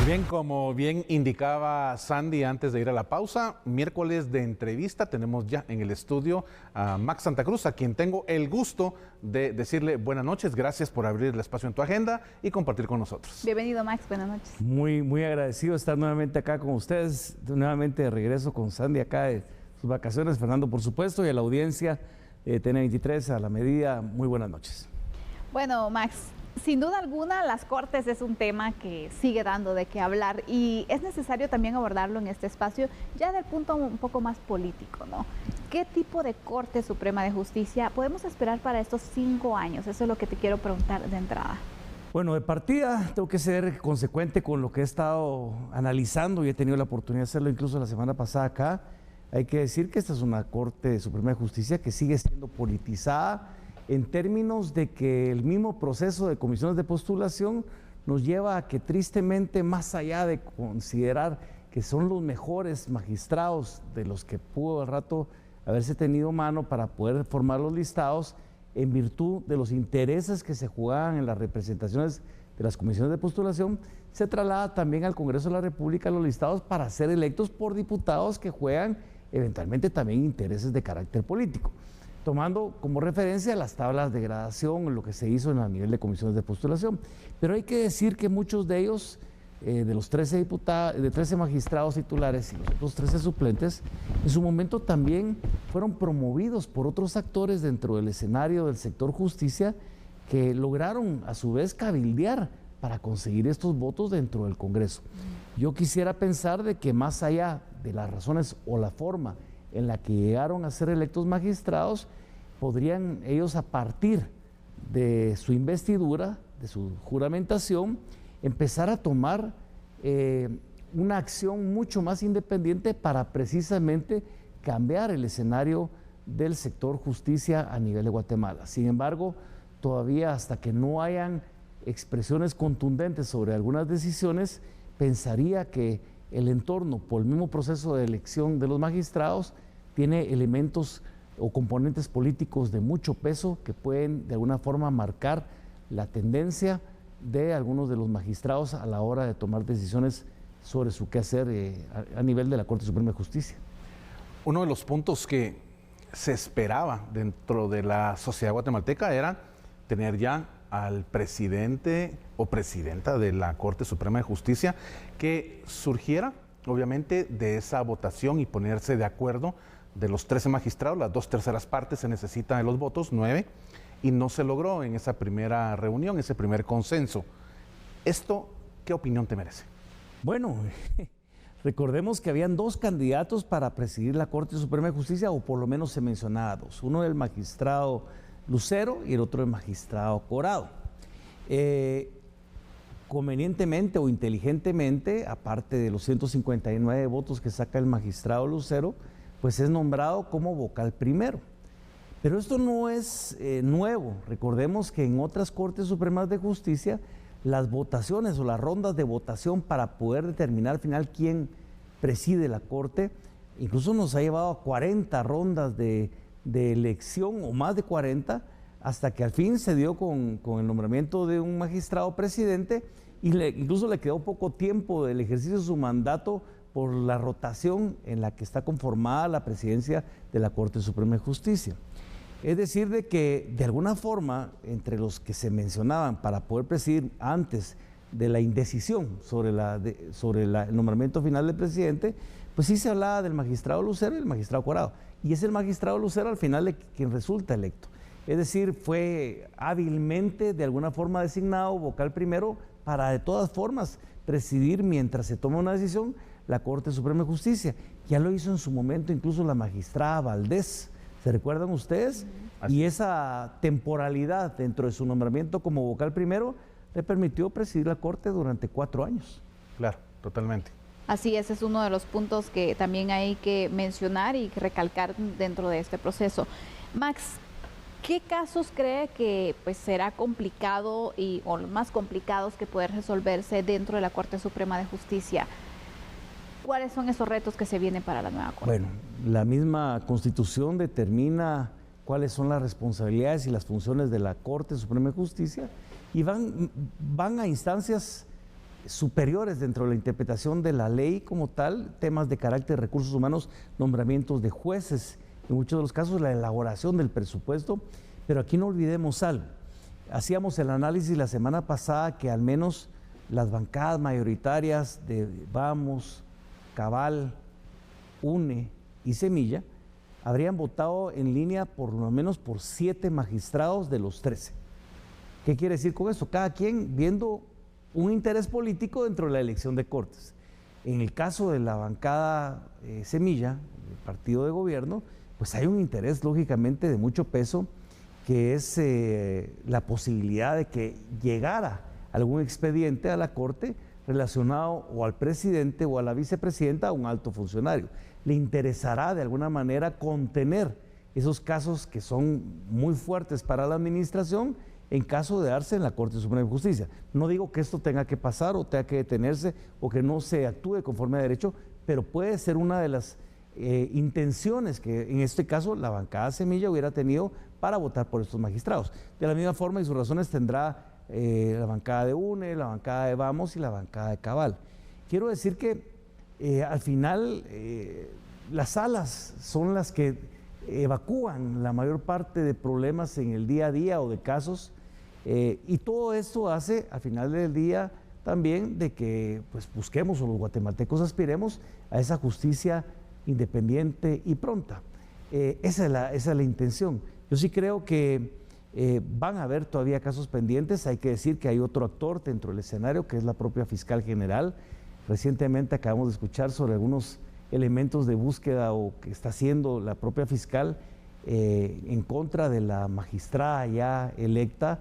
Bien, como bien indicaba Sandy antes de ir a la pausa, miércoles de entrevista tenemos ya en el estudio a Max Santa Cruz, a quien tengo el gusto de decirle buenas noches, gracias por abrir el espacio en tu agenda y compartir con nosotros. Bienvenido, Max, buenas noches. Muy agradecido de estar nuevamente acá con ustedes, nuevamente de regreso con Sandy acá de sus vacaciones, Fernando por supuesto, y a la audiencia de TN23 a la medida, muy buenas noches. Bueno, Max, sin duda alguna las Cortes es un tema que sigue dando de qué hablar y es necesario también abordarlo en este espacio ya del punto un poco más político, ¿no? ¿Qué tipo de Corte Suprema de Justicia podemos esperar para estos 5 años? Eso es lo que te quiero preguntar de entrada. Bueno, de partida tengo que ser consecuente con lo que he estado analizando y he tenido la oportunidad de hacerlo incluso la semana pasada acá. Hay que decir que esta es una Corte Suprema de Justicia que sigue siendo politizada en términos de que el mismo proceso de comisiones de postulación nos lleva a que tristemente, más allá de considerar que son los mejores magistrados de los que pudo al rato haberse tenido mano para poder formar los listados, en virtud de los intereses que se jugaban en las representaciones de las comisiones de postulación, se traslada también al Congreso de la República los listados para ser electos por diputados que juegan eventualmente también intereses de carácter político, tomando como referencia las tablas de gradación, lo que se hizo en el nivel de comisiones de postulación. Pero hay que decir que muchos de ellos, de los 13 magistrados titulares y los otros 13 suplentes, en su momento también fueron promovidos por otros actores dentro del escenario del sector justicia que lograron a su vez cabildear para conseguir estos votos dentro del Congreso. Yo quisiera pensar de que más allá de las razones o la forma en la que llegaron a ser electos magistrados, podrían ellos a partir de su investidura, de su juramentación, empezar a tomar una acción mucho más independiente para precisamente cambiar el escenario del sector justicia a nivel de Guatemala. Sin embargo, todavía hasta que no hayan expresiones contundentes sobre algunas decisiones, pensaría que el entorno, por el mismo proceso de elección de los magistrados, tiene elementos o componentes políticos de mucho peso que pueden de alguna forma marcar la tendencia de algunos de los magistrados a la hora de tomar decisiones sobre su quehacer a nivel de la Corte Suprema de Justicia. Uno de los puntos que se esperaba dentro de la sociedad guatemalteca era tener ya al presidente o presidenta de la Corte Suprema de Justicia que surgiera obviamente de esa votación y ponerse de acuerdo de los 13 magistrados, las 2/3 partes se necesitan de los votos, 9, y no se logró en esa primera reunión, ese primer consenso. ¿Esto qué opinión te merece? Bueno, recordemos que habían 2 candidatos para presidir la Corte Suprema de Justicia, o por lo menos se mencionaba 2, uno del magistrado Lucero y el otro del magistrado Corado. Convenientemente o inteligentemente, aparte de los 159 votos que saca el magistrado Lucero, pues es nombrado como vocal primero. Pero esto no es nuevo. Recordemos que en otras Cortes Supremas de Justicia, las votaciones o las rondas de votación para poder determinar al final quién preside la Corte, incluso nos ha llevado a 40 rondas de elección o más de 40, hasta que al fin se dio con el nombramiento de un magistrado presidente y incluso le quedó poco tiempo del ejercicio de su mandato por la rotación en la que está conformada la presidencia de la Corte Suprema de Justicia. Es decir, de que de alguna forma, entre los que se mencionaban para poder presidir antes de la indecisión sobre el nombramiento final del presidente, pues sí se hablaba del magistrado Lucero y del magistrado Corado. Y es el magistrado Lucero al final quien resulta electo. Es decir, fue hábilmente de alguna forma designado vocal primero para de todas formas presidir mientras se toma una decisión la Corte Suprema de Justicia. Ya lo hizo en su momento incluso la magistrada Valdés, ¿se recuerdan ustedes? Y esa temporalidad dentro de su nombramiento como vocal primero le permitió presidir la Corte durante 4 años. Claro, totalmente. Así es, es uno de los puntos que también hay que mencionar y recalcar dentro de este proceso. Max, ¿qué casos cree que pues será complicado o los más complicados que poder resolverse dentro de la Corte Suprema de Justicia? ¿Cuáles son esos retos que se vienen para la nueva Corte? Bueno, la misma Constitución determina cuáles son las responsabilidades y las funciones de la Corte Suprema de Justicia y van a instancias superiores dentro de la interpretación de la ley como tal, temas de carácter de recursos humanos, nombramientos de jueces, en muchos de los casos la elaboración del presupuesto, pero aquí no olvidemos algo. Hacíamos el análisis la semana pasada que al menos las bancadas mayoritarias de Vamos, Cabal, UNE y Semilla habrían votado en línea por lo menos por 7 magistrados de los 13. ¿Qué quiere decir con eso? Cada quien viendo un interés político dentro de la elección de cortes. En el caso de la bancada Semilla, el partido de gobierno, pues hay un interés lógicamente de mucho peso, que es la posibilidad de que llegara algún expediente a la Corte relacionado o al presidente o a la vicepresidenta, a un alto funcionario. Le interesará de alguna manera contener esos casos que son muy fuertes para la administración en caso de darse en la Corte Suprema de Justicia. No digo que esto tenga que pasar o tenga que detenerse o que no se actúe conforme a derecho, pero puede ser una de las intenciones que en este caso la bancada Semilla hubiera tenido para votar por estos magistrados. De la misma forma y sus razones tendrá la bancada de UNE, la bancada de Vamos y la bancada de Cabal. Quiero decir que al final las salas son las que evacúan la mayor parte de problemas en el día a día o de casos, y todo esto hace al final del día también de que pues busquemos o los guatemaltecos aspiremos a esa justicia independiente y pronta. Esa es la intención. Yo sí creo que van a haber todavía casos pendientes. Hay que decir que hay otro actor dentro del escenario, que es la propia fiscal general. Recientemente acabamos de escuchar sobre algunos elementos de búsqueda o que está haciendo la propia fiscal en contra de la magistrada ya electa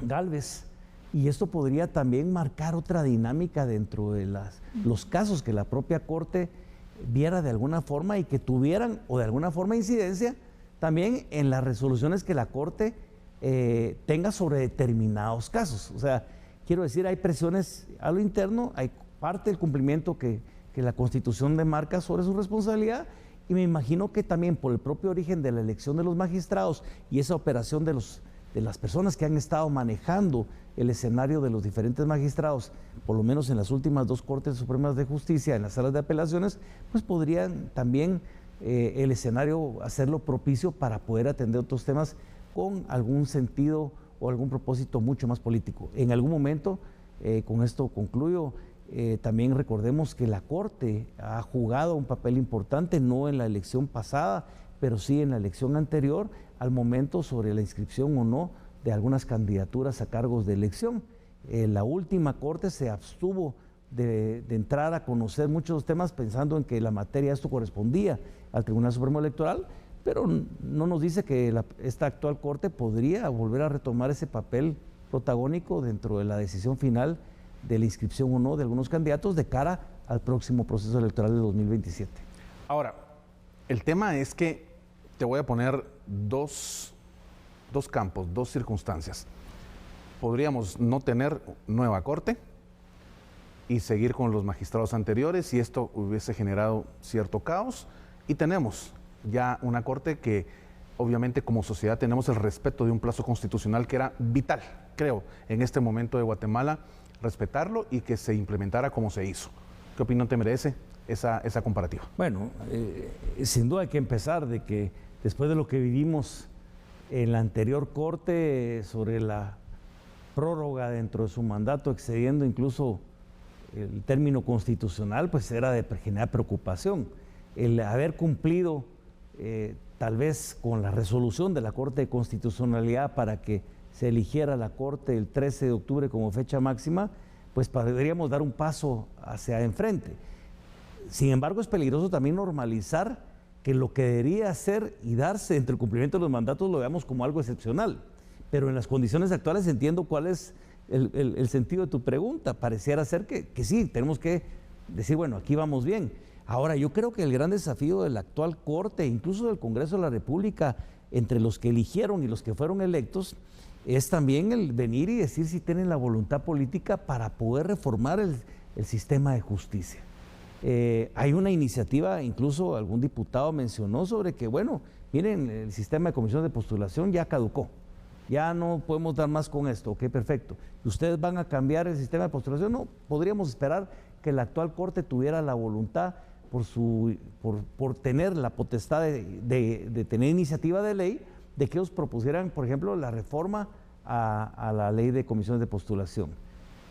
Gálvez. Y esto podría también marcar otra dinámica dentro de los casos que la propia Corte viera de alguna forma y que tuvieran o de alguna forma incidencia también en las resoluciones que la Corte tenga sobre determinados casos. O sea, quiero decir, hay presiones a lo interno, hay parte del cumplimiento que la Constitución demarca sobre su responsabilidad, y me imagino que también por el propio origen de la elección de los magistrados y esa operación de las personas que han estado manejando el escenario de los diferentes magistrados, por lo menos en las últimas 2 Cortes Supremas de Justicia, en las salas de apelaciones, pues podrían también el escenario hacerlo propicio para poder atender otros temas con algún sentido o algún propósito mucho más político. En algún momento, con esto concluyo, también recordemos que la Corte ha jugado un papel importante, no en la elección pasada, pero sí en la elección anterior, al momento sobre la inscripción o no de algunas candidaturas a cargos de elección. La última Corte se abstuvo de entrar a conocer muchos temas pensando en que la materia de esto correspondía al Tribunal Supremo Electoral, pero no nos dice que esta actual Corte podría volver a retomar ese papel protagónico dentro de la decisión final de la inscripción o no de algunos candidatos de cara al próximo proceso electoral de 2027. Ahora, el tema es que te voy a poner dos campos, 2 circunstancias. Podríamos no tener nueva Corte y seguir con los magistrados anteriores, y esto hubiese generado cierto caos, y tenemos ya una Corte que obviamente como sociedad tenemos el respeto de un plazo constitucional que era vital, creo, en este momento de Guatemala, respetarlo y que se implementara como se hizo. ¿Qué opinión te merece esa comparativa? Bueno, sin duda hay que empezar de que después de lo que vivimos en la anterior Corte sobre la prórroga dentro de su mandato, excediendo incluso el término constitucional, pues era de generar preocupación. El haber cumplido tal vez con la resolución de la Corte de Constitucionalidad para que se eligiera la Corte el 13 de octubre como fecha máxima, pues podríamos dar un paso hacia enfrente. Sin embargo, es peligroso también normalizar que lo que debería hacer y darse entre el cumplimiento de los mandatos lo veamos como algo excepcional. Pero en las condiciones actuales entiendo cuál es el sentido de tu pregunta. Pareciera ser que sí, tenemos que decir, bueno, aquí vamos bien. Ahora, yo creo que el gran desafío de la actual Corte, incluso del Congreso de la República, entre los que eligieron y los que fueron electos, es también el venir y decir si tienen la voluntad política para poder reformar el sistema de justicia. Hay una iniciativa, incluso algún diputado mencionó sobre que, bueno, miren, el sistema de comisiones de postulación ya caducó. ya no podemos dar más con esto, ok, perfecto. ¿Ustedes van a cambiar el sistema de postulación? No, podríamos esperar que la actual Corte tuviera la voluntad por tener la potestad de tener iniciativa de ley, de que ellos propusieran, por ejemplo, la reforma a la ley de comisiones de postulación.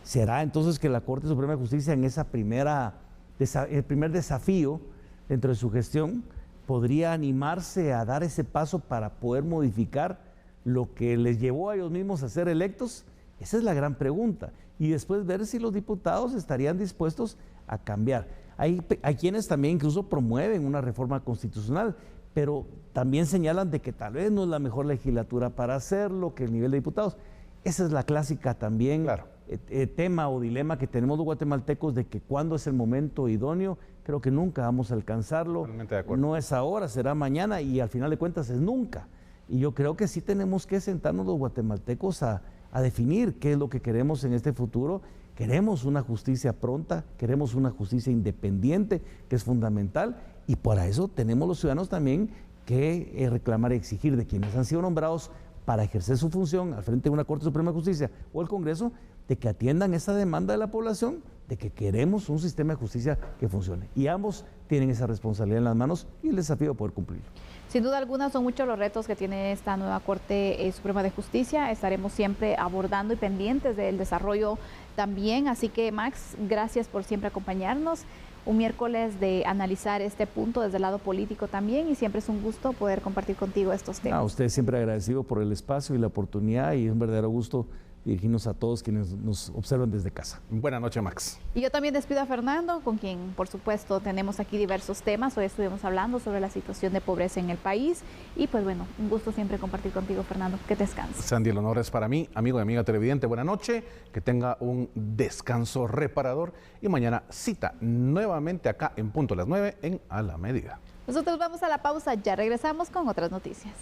¿Será entonces que la Corte Suprema de Justicia en esa el primer desafío dentro de su gestión podría animarse a dar ese paso para poder modificar lo que les llevó a ellos mismos a ser electos? Esa es la gran pregunta. Y después ver si los diputados estarían dispuestos a cambiar. Hay quienes también incluso promueven una reforma constitucional, pero también señalan de que tal vez no es la mejor legislatura para hacerlo, que el nivel de diputados. Esa es la clásica también, claro, tema o dilema que tenemos los guatemaltecos, de que cuándo es el momento idóneo. Creo que nunca vamos a alcanzarlo. Totalmente de acuerdo. No es ahora, será mañana, y al final de cuentas es nunca. Y yo creo que sí tenemos que sentarnos los guatemaltecos a definir qué es lo que queremos en este futuro. Queremos una justicia pronta, queremos una justicia independiente, que es fundamental, y para eso tenemos los ciudadanos también que reclamar y exigir de quienes han sido nombrados para ejercer su función al frente de una Corte Suprema de Justicia o el Congreso, de que atiendan esa demanda de la población, de que queremos un sistema de justicia que funcione. Y ambos tienen esa responsabilidad en las manos y el desafío de poder cumplirlo. Sin duda alguna son muchos los retos que tiene esta nueva Corte Suprema de Justicia. Estaremos siempre abordando y pendientes del desarrollo también. Así que, Max, gracias por siempre acompañarnos. Un miércoles de analizar este punto desde el lado político también, y siempre es un gusto poder compartir contigo estos temas. A usted siempre agradecido por el espacio y la oportunidad, y es un verdadero gusto dirigirnos a todos quienes nos observan desde casa. Buenas noches, Max. Y yo también despido a Fernando, con quien, por supuesto, tenemos aquí diversos temas. Hoy estuvimos hablando sobre la situación de pobreza en el país. Y pues bueno, un gusto siempre compartir contigo, Fernando. Que descanses. Sandy, el honor es para mí. Amigo y amiga televidente, buena noche. Que tenga un descanso reparador. Y mañana cita nuevamente acá en punto a las 9 en A la Medida. Nosotros vamos a la pausa. Ya regresamos con otras noticias.